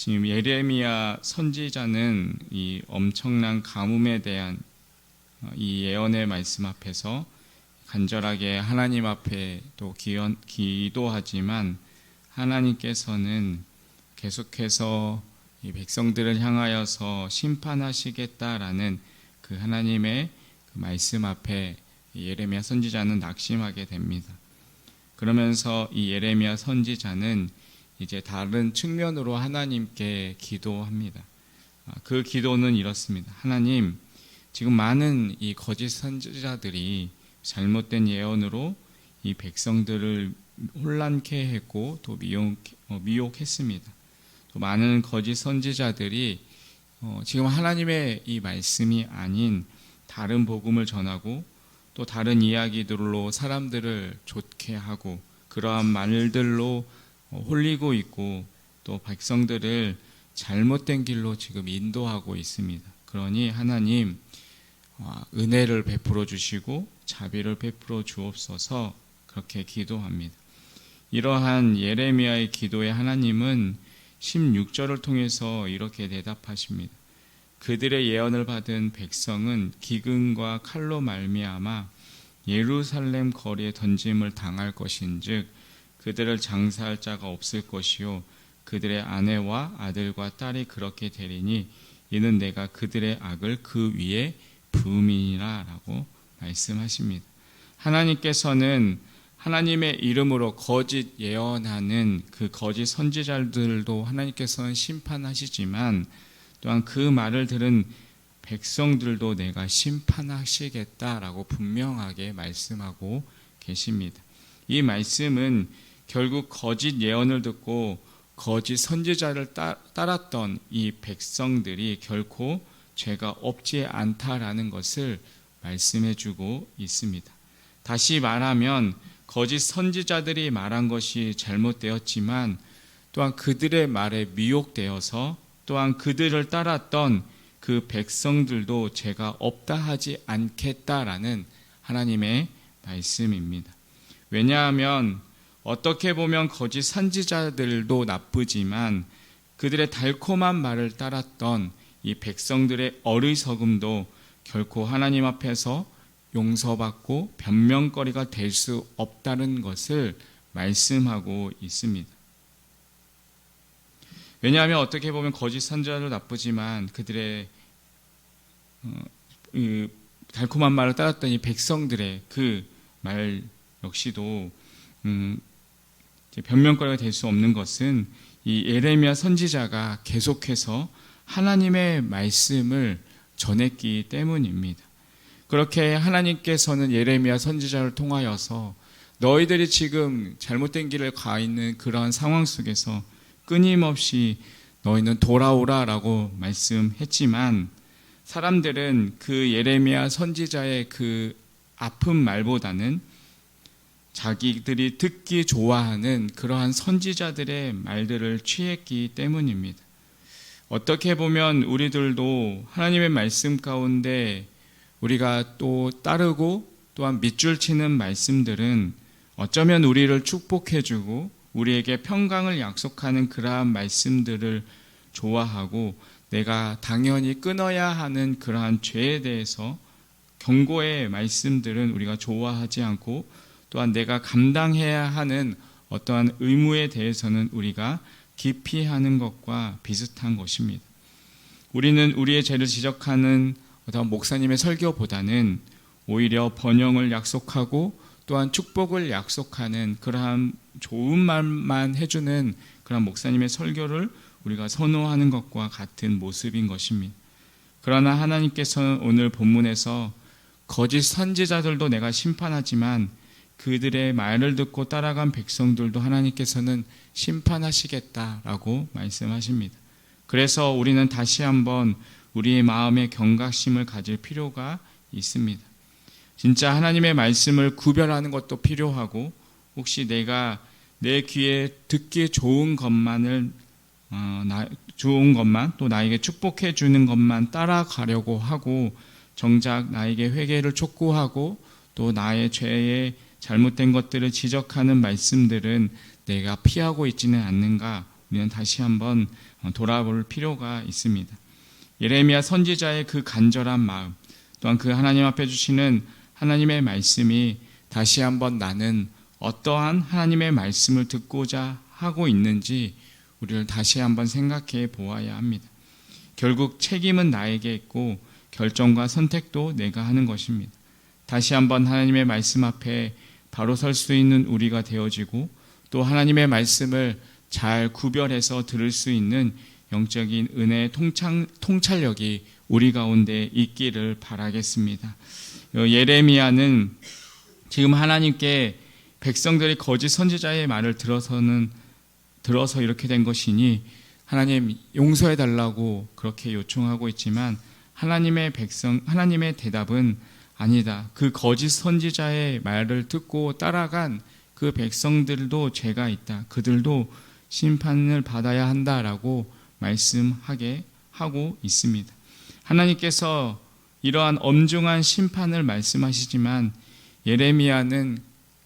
지금 예레미야 선지자는 이 엄청난 가뭄에 대한 이 예언의 말씀 앞에서 간절하게 하나님 앞에 또 기도하지만 하나님께서는 계속해서 이 백성들을 향하여서 심판하시겠다라는 그 하나님의 그 말씀 앞에 예레미야 선지자는 낙심하게 됩니다. 그러면서 이 예레미야 선지자는 이제 다른 측면으로 하나님께 기도합니다. 그 기도는 이렇습니다. 하나님, 지금 많은 이 거짓 선지자들이 잘못된 예언으로 이 백성들을 혼란케 했고 또 미혹했습니다. 또 많은 거짓 선지자들이 지금 하나님의 이 말씀이 아닌 다른 복음을 전하고 또 다른 이야기들로 사람들을 좋게 하고 그러한 말들로 홀리고 있고 또 백성들을 잘못된 길로 지금 인도하고 있습니다. 그러니 하나님 은혜를 베풀어 주시고 자비를 베풀어 주옵소서 그렇게 기도합니다. 이러한 예레미야의 기도에 하나님은 16절을 통해서 이렇게 대답하십니다. 그들의 예언을 받은 백성은 기근과 칼로 말미암아 예루살렘 거리에 던짐을 당할 것인즉 그들을 장사할 자가 없을 것이요 그들의 아내와 아들과 딸이 그렇게 되리니 이는 내가 그들의 악을 그 위에 부음이니라 라고 말씀하십니다. 하나님께서는 하나님의 이름으로 거짓 예언하는 그 거짓 선지자들도 하나님께서는 심판하시지만 또한 그 말을 들은 백성들도 내가 심판하시겠다라고 분명하게 말씀하고 계십니다. 이 말씀은 결국 거짓 예언을 듣고 거짓 선지자를 따랐던 이 백성들이 결코 죄가 없지 않다라는 것을 말씀해주고 있습니다. 다시 말하면 거짓 선지자들이 말한 것이 잘못되었지만 또한 그들의 말에 미혹되어서 또한 그들을 따랐던 그 백성들도 죄가 없다 하지 않겠다라는 하나님의 말씀입니다. 왜냐하면 어떻게 보면 거짓 선지자들도 나쁘지만 그들의 달콤한 말을 따랐던 이 백성들의 어리석음도 결코 하나님 앞에서 용서받고 변명거리가 될 수 없다는 것을 말씀하고 있습니다. 왜냐하면 어떻게 보면 거짓 선지자도 나쁘지만 그들의 달콤한 말을 따랐던 이 백성들의 그 말 역시도 변명거리가 될 수 없는 것은 이 예레미야 선지자가 계속해서 하나님의 말씀을 전했기 때문입니다. 그렇게 하나님께서는 예레미야 선지자를 통하여서 너희들이 지금 잘못된 길을 가 있는 그러한 상황 속에서 끊임없이 너희는 돌아오라라고 말씀했지만 사람들은 그 예레미야 선지자의 그 아픈 말보다는 자기들이 듣기 좋아하는 그러한 선지자들의 말들을 취했기 때문입니다. 어떻게 보면 우리들도 하나님의 말씀 가운데 우리가 또 따르고 또한 밑줄 치는 말씀들은 어쩌면 우리를 축복해주고 우리에게 평강을 약속하는 그러한 말씀들을 좋아하고 내가 당연히 끊어야 하는 그러한 죄에 대해서 경고의 말씀들은 우리가 좋아하지 않고 또한 내가 감당해야 하는 어떠한 의무에 대해서는 우리가 기피하는 것과 비슷한 것입니다. 우리는 우리의 죄를 지적하는 어떤 목사님의 설교보다는 오히려 번영을 약속하고 또한 축복을 약속하는 그러한 좋은 말만 해주는 그런 목사님의 설교를 우리가 선호하는 것과 같은 모습인 것입니다. 그러나 하나님께서는 오늘 본문에서 거짓 선지자들도 내가 심판하지만 그들의 말을 듣고 따라간 백성들도 하나님께서는 심판하시겠다라고 말씀하십니다. 그래서 우리는 다시 한번 우리의 마음에 경각심을 가질 필요가 있습니다. 진짜 하나님의 말씀을 구별하는 것도 필요하고 혹시 내가 내 귀에 듣기 좋은 것만 또 나에게 축복해 주는 것만 따라가려고 하고 정작 나에게 회개를 촉구하고 또 나의 죄에 잘못된 것들을 지적하는 말씀들은 내가 피하고 있지는 않는가 우리는 다시 한번 돌아볼 필요가 있습니다. 예레미야 선지자의 그 간절한 마음, 또한 그 하나님 앞에 주시는 하나님의 말씀이 다시 한번 나는 어떠한 하나님의 말씀을 듣고자 하고 있는지 우리를 다시 한번 생각해 보아야 합니다. 결국 책임은 나에게 있고 결정과 선택도 내가 하는 것입니다. 다시 한번 하나님의 말씀 앞에 바로 설 수 있는 우리가 되어지고 또 하나님의 말씀을 잘 구별해서 들을 수 있는 영적인 은혜의 통찰력이 우리 가운데 있기를 바라겠습니다. 예레미야는 지금 하나님께 백성들이 거짓 선지자의 말을 들어서 이렇게 된 것이니 하나님 용서해 달라고 그렇게 요청하고 있지만 하나님의 대답은 아니다. 그 거짓 선지자의 말을 듣고 따라간 그 백성들도 죄가 있다. 그들도 심판을 받아야 한다라고 말씀하게 하고 있습니다. 하나님께서 이러한 엄중한 심판을 말씀하시지만 예레미야는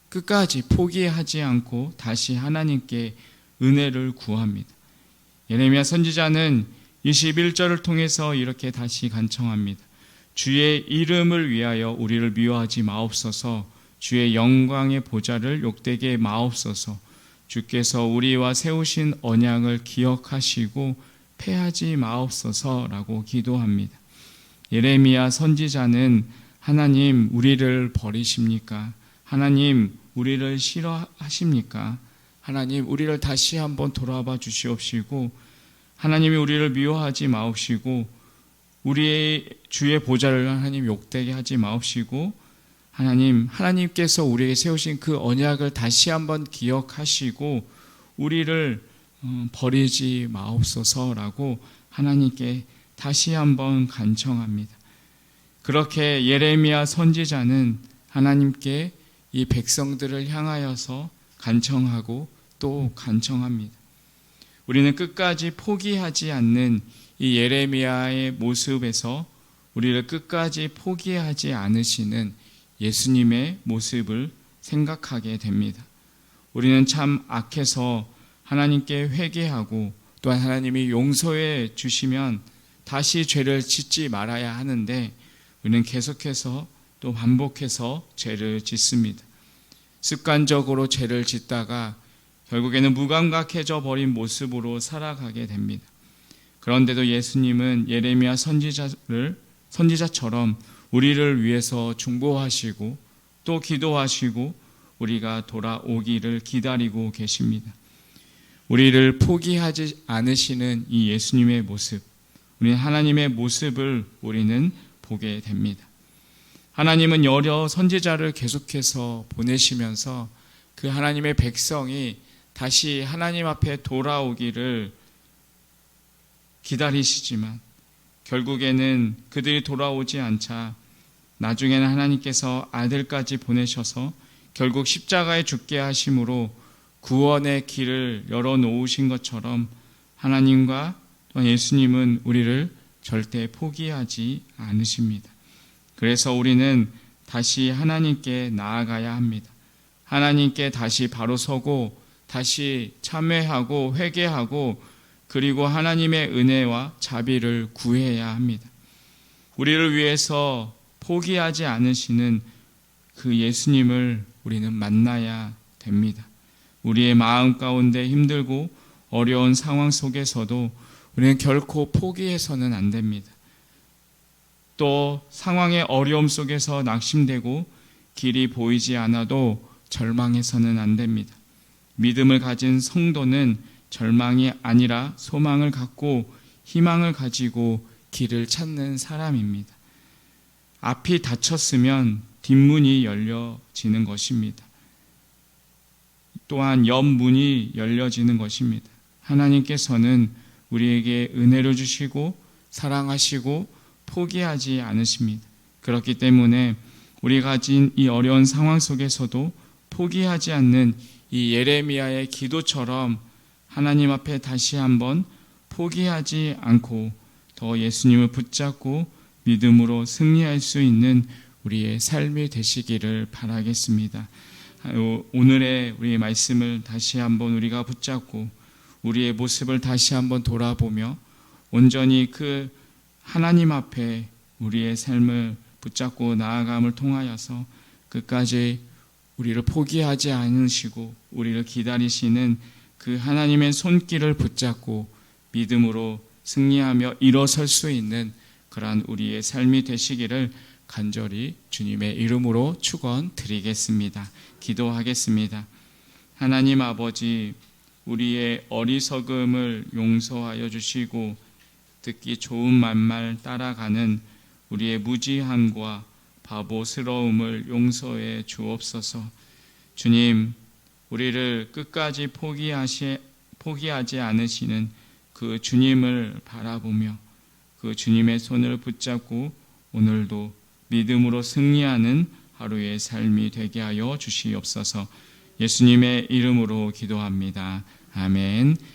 끝까지 포기하지 않고 다시 하나님께 은혜를 구합니다. 예레미야 선지자는 21절을 통해서 이렇게 다시 간청합니다. 주의 이름을 위하여 우리를 미워하지 마옵소서. 주의 영광의 보좌를 욕되게 마옵소서. 주께서 우리와 세우신 언약을 기억하시고 패하지 마옵소서라고 기도합니다. 예레미야 선지자는 하나님 우리를 버리십니까? 하나님 우리를 싫어하십니까? 하나님 우리를 다시 한번 돌아봐 주시옵시고 하나님이 우리를 미워하지 마옵시고 우리의 주의 보좌를 하나님 욕되게 하지 마옵시고 하나님께서 우리에게 세우신 그 언약을 다시 한번 기억하시고 우리를 버리지 마옵소서라고 하나님께 다시 한번 간청합니다. 그렇게 예레미야 선지자는 하나님께 이 백성들을 향하여서 간청하고 또 간청합니다. 우리는 끝까지 포기하지 않는 이 예레미야의 모습에서 우리를 끝까지 포기하지 않으시는 예수님의 모습을 생각하게 됩니다. 우리는 참 악해서 하나님께 회개하고 또한 하나님이 용서해 주시면 다시 죄를 짓지 말아야 하는데 우리는 계속해서 또 반복해서 죄를 짓습니다. 습관적으로 죄를 짓다가 결국에는 무감각해져 버린 모습으로 살아가게 됩니다. 그런데도 예수님은 예레미야 선지자처럼 우리를 위해서 중보하시고 또 기도하시고 우리가 돌아오기를 기다리고 계십니다. 우리를 포기하지 않으시는 이 예수님의 모습, 우리는 하나님의 모습을 우리는 보게 됩니다. 하나님은 여러 선지자를 계속해서 보내시면서 그 하나님의 백성이 다시 하나님 앞에 돌아오기를 기다리시지만 결국에는 그들이 돌아오지 않자 나중에는 하나님께서 아들까지 보내셔서 결국 십자가에 죽게 하심으로 구원의 길을 열어놓으신 것처럼 하나님과 예수님은 우리를 절대 포기하지 않으십니다. 그래서 우리는 다시 하나님께 나아가야 합니다. 하나님께 다시 바로 서고 다시 참회하고 회개하고 그리고 하나님의 은혜와 자비를 구해야 합니다. 우리를 위해서 포기하지 않으시는 그 예수님을 우리는 만나야 됩니다. 우리의 마음 가운데 힘들고 어려운 상황 속에서도 우리는 결코 포기해서는 안 됩니다. 또 상황의 어려움 속에서 낙심되고 길이 보이지 않아도 절망해서는 안 됩니다. 믿음을 가진 성도는 절망이 아니라 소망을 갖고 희망을 가지고 길을 찾는 사람입니다. 앞이 닫혔으면 뒷문이 열려지는 것입니다. 또한 옆문이 열려지는 것입니다. 하나님께서는 우리에게 은혜를 주시고 사랑하시고 포기하지 않으십니다. 그렇기 때문에 우리가 가진 이 어려운 상황 속에서도 포기하지 않는 이 예레미야의 기도처럼 하나님 앞에 다시 한번 포기하지 않고 더 예수님을 붙잡고 믿음으로 승리할 수 있는 우리의 삶이 되시기를 바라겠습니다. 오늘의 우리의 말씀을 다시 한번 우리가 붙잡고 우리의 모습을 다시 한번 돌아보며 온전히 그 하나님 앞에 우리의 삶을 붙잡고 나아감을 통하여서 끝까지 우리를 포기하지 않으시고 우리를 기다리시는 그 하나님의 손길을 붙잡고 믿음으로 승리하며 일어설 수 있는 그러한 우리의 삶이 되시기를 간절히 주님의 이름으로 축원드리겠습니다. 기도하겠습니다. 하나님 아버지, 우리의 어리석음을 용서하여 주시고 듣기 좋은 말만 따라가는 우리의 무지함과 바보스러움을 용서해 주옵소서. 주님, 우리를 끝까지 포기하지 않으시는 그 주님을 바라보며 그 주님의 손을 붙잡고 오늘도 믿음으로 승리하는 하루의 삶이 되게 하여 주시옵소서. 예수님의 이름으로 기도합니다. 아멘.